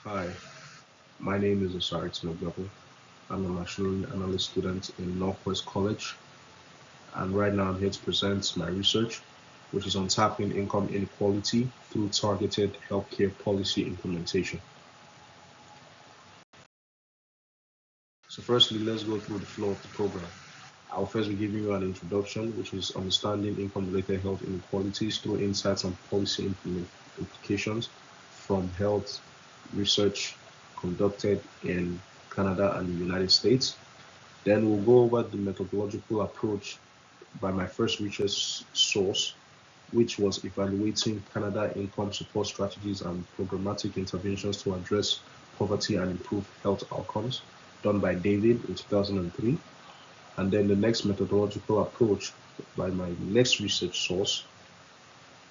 Hi, my name is Osarit Mogbabo. I'm a machine learning analyst student in Norquest College, and right now I'm here to present my research, which is on tackling income inequality through targeted healthcare policy implementation. So, firstly, let's go through the flow of the program. I'll first be giving you an introduction, which is understanding income-related health inequalities through insights and policy implications from health research conducted in Canada and the United States. Then we'll go over the methodological approach by my first research source, which was evaluating Canada income support strategies and programmatic interventions to address poverty and improve health outcomes, done by David in 2003. And then the next methodological approach by my next research source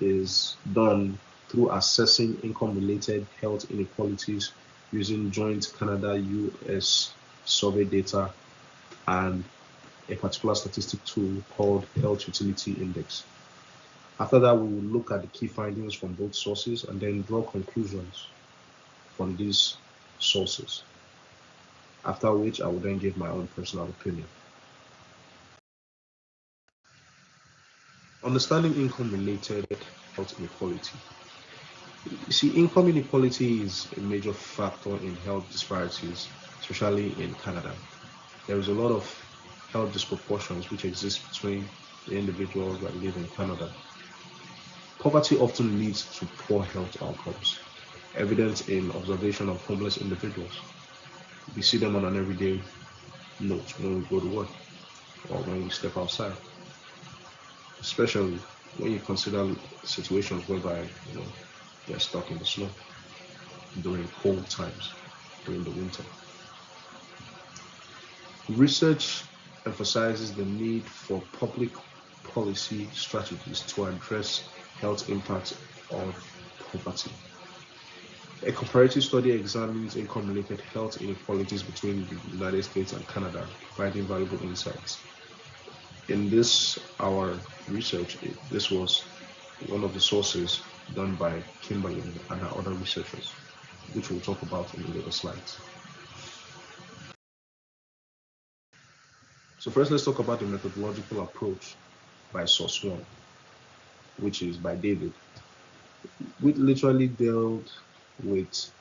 is done through assessing income related health inequalities using joint Canada US survey data and a particular statistic tool called Health Utility Index. After that, we will look at the key findings from both sources and then draw conclusions from these sources. After which, I will then give my own personal opinion. Understanding income related health inequality. You see, income inequality is a major factor in health disparities, especially in Canada. There is a lot of health disproportions which exist between the individuals that live in Canada. Poverty often leads to poor health outcomes, evident in observation of homeless individuals. We see them on an everyday note when we go to work or when we step outside, especially when you consider situations whereby they're stuck in the snow during cold times, during the winter. Research emphasizes the need for public policy strategies to address health impacts of poverty. A comparative study examines income-related health inequalities between the United States and Canada, providing valuable insights. In our research, this was one of the sources done by Kimberly and her other researchers, which we'll talk about in the later slides. So first, let's talk about the methodological approach by source one, which is by David. We literally dealt with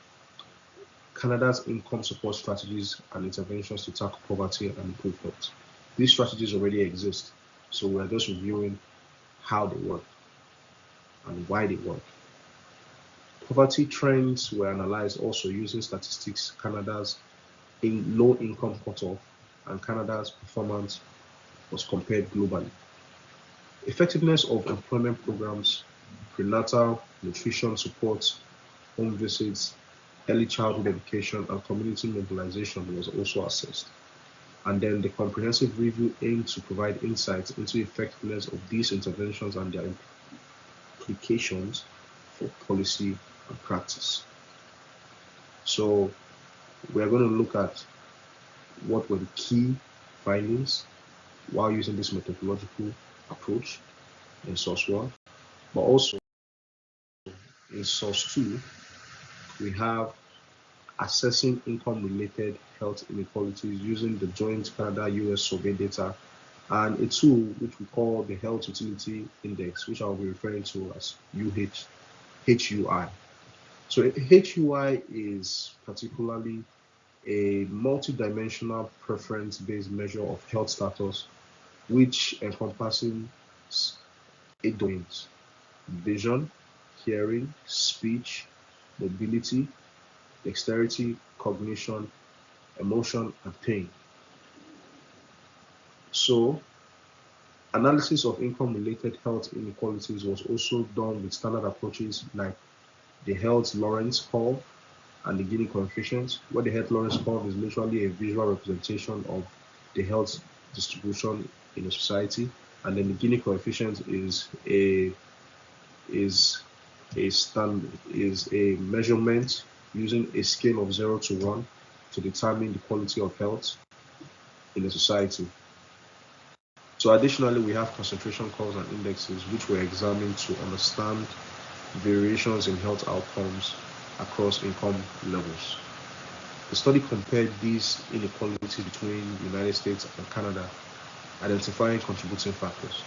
Canada's income support strategies and interventions to tackle poverty and improve health. These strategies already exist, so we're just reviewing how they work and why they work. Poverty trends were analyzed also using statistics, Canada's low income cutoff, and Canada's performance was compared globally. Effectiveness of employment programs, prenatal nutrition support, home visits, early childhood education, and community mobilization was also assessed. And then the comprehensive review aimed to provide insights into effectiveness of these interventions and their implications for policy and practice. So we're going to look at what were the key findings while using this methodological approach in source one, but also in source two, we have assessing income related health inequalities using the joint Canada US survey data and a tool which we call the Health Utility Index, which I'll be referring to as HUI. So HUI is particularly a multidimensional preference-based measure of health status, which encompasses 8 domains: vision, hearing, speech, mobility, dexterity, cognition, emotion, and pain. So, analysis of income-related health inequalities was also done with standard approaches like the Health Lawrence curve and the Gini coefficient, where the Health Lawrence curve is literally a visual representation of the health distribution in a society, and then the Gini coefficient is a measurement using a scale of 0 to 1 to determine the quality of health in a society. So additionally, we have concentration curves and indexes, which were examined to understand variations in health outcomes across income levels. The study compared these inequalities between the United States and Canada, identifying contributing factors.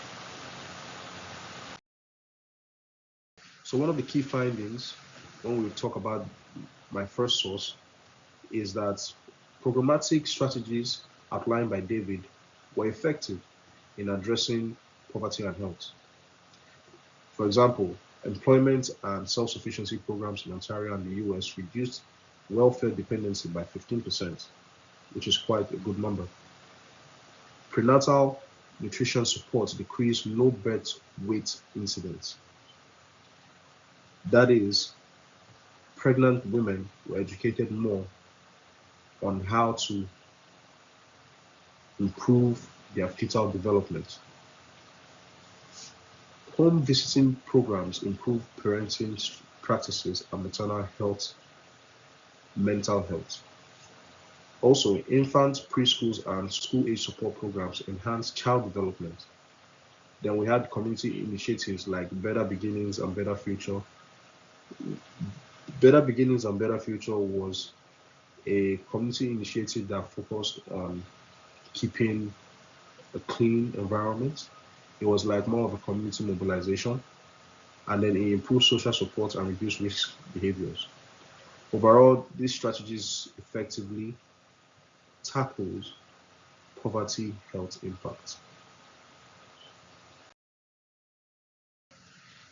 So one of the key findings when we talk about my first source is that programmatic strategies outlined by David were effective in addressing poverty and health. For example, employment and self-sufficiency programs in Ontario and the US reduced welfare dependency by 15%, which is quite a good number. Prenatal nutrition support decreased low birth weight incidence. That is, pregnant women were educated more on how to improve their fetal development. Home visiting programs improve parenting practices and maternal health, mental health. Also, infant preschools and school-age support programs enhance child development. Then we had community initiatives like Better Beginnings and Better Future. Better Beginnings and Better Future was a community initiative that focused on keeping a clean environment. It was like more of a community mobilization, and then it improved social support and reduced risk behaviors. Overall, these strategies effectively tackles poverty health impact.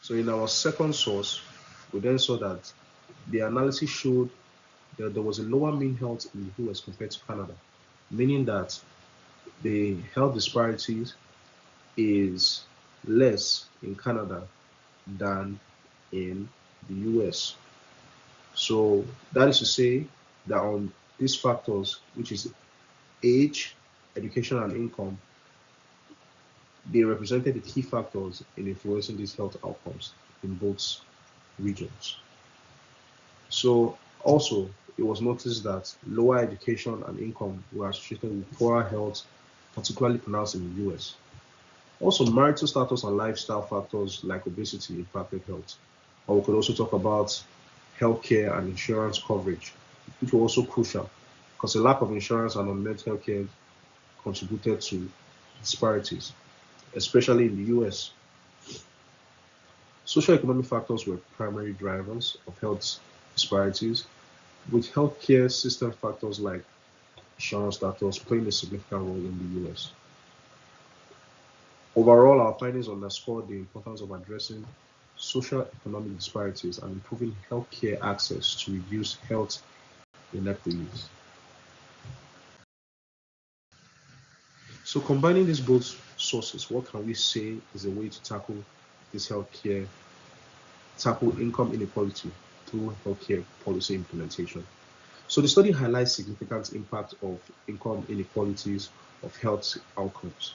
So in our second source, we then saw that the analysis showed that there was a lower mean health in the US compared to Canada, meaning that the health disparities is less in Canada than in the US. So that is to say that on these factors, which is age, education, and income, they represented the key factors in influencing these health outcomes in both regions. So also, it was noticed that lower education and income were associated with poorer health, particularly pronounced in the US. Also, marital status and lifestyle factors like obesity impacted health. Or we could also talk about healthcare and insurance coverage, which were also crucial because a lack of insurance and unmet healthcare contributed to disparities, especially in the US. Socioeconomic factors were primary drivers of health disparities, with healthcare system factors like insurance status playing a significant role in the US. Overall, our findings underscore the importance of addressing social economic disparities and improving healthcare access to reduce health inequities. So combining these both sources, what can we say is a way to tackle this tackle income inequality through healthcare policy implementation? So the study highlights significant impact of income inequalities of health outcomes,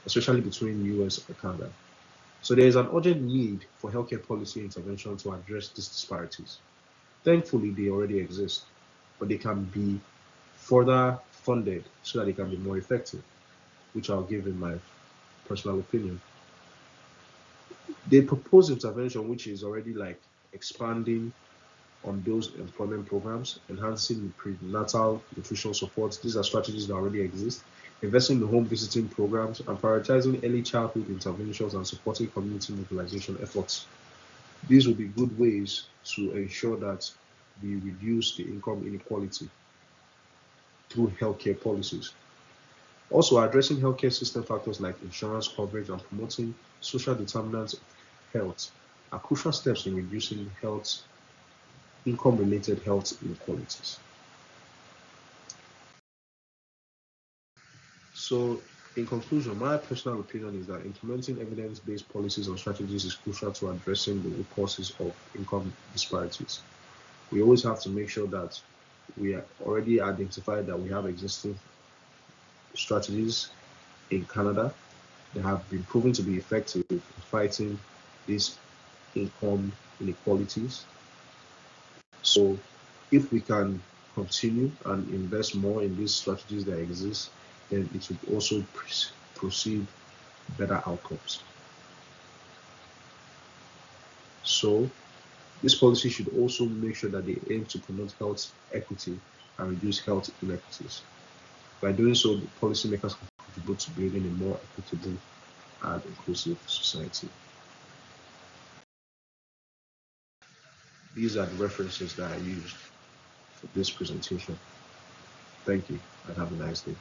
especially between US and Canada. So there is an urgent need for healthcare policy intervention to address these disparities. Thankfully, they already exist, but they can be further funded so that they can be more effective, which I'll give in my personal opinion. They propose intervention which is already like expanding on those employment programs, enhancing prenatal nutritional support. These are strategies that already exist. Investing in home visiting programs and prioritizing early childhood interventions and supporting community mobilization efforts. These will be good ways to ensure that we reduce the income inequality through healthcare policies. Also, addressing healthcare system factors like insurance coverage and promoting social determinants of health are crucial steps in reducing income-related health inequalities. So, in conclusion, my personal opinion is that implementing evidence-based policies and strategies is crucial to addressing the root causes of income disparities. We always have to make sure that we are already identified that we have existing strategies in Canada that have been proven to be effective in fighting these income inequalities. So if we can continue and invest more in these strategies that exist, then it will also proceed better outcomes. So This policy should also make sure that they aim to promote health equity and reduce health inequities. By doing so, the policymakers can contribute to building a more equitable and inclusive society. These are the references that I used for this presentation. Thank you and have a nice day.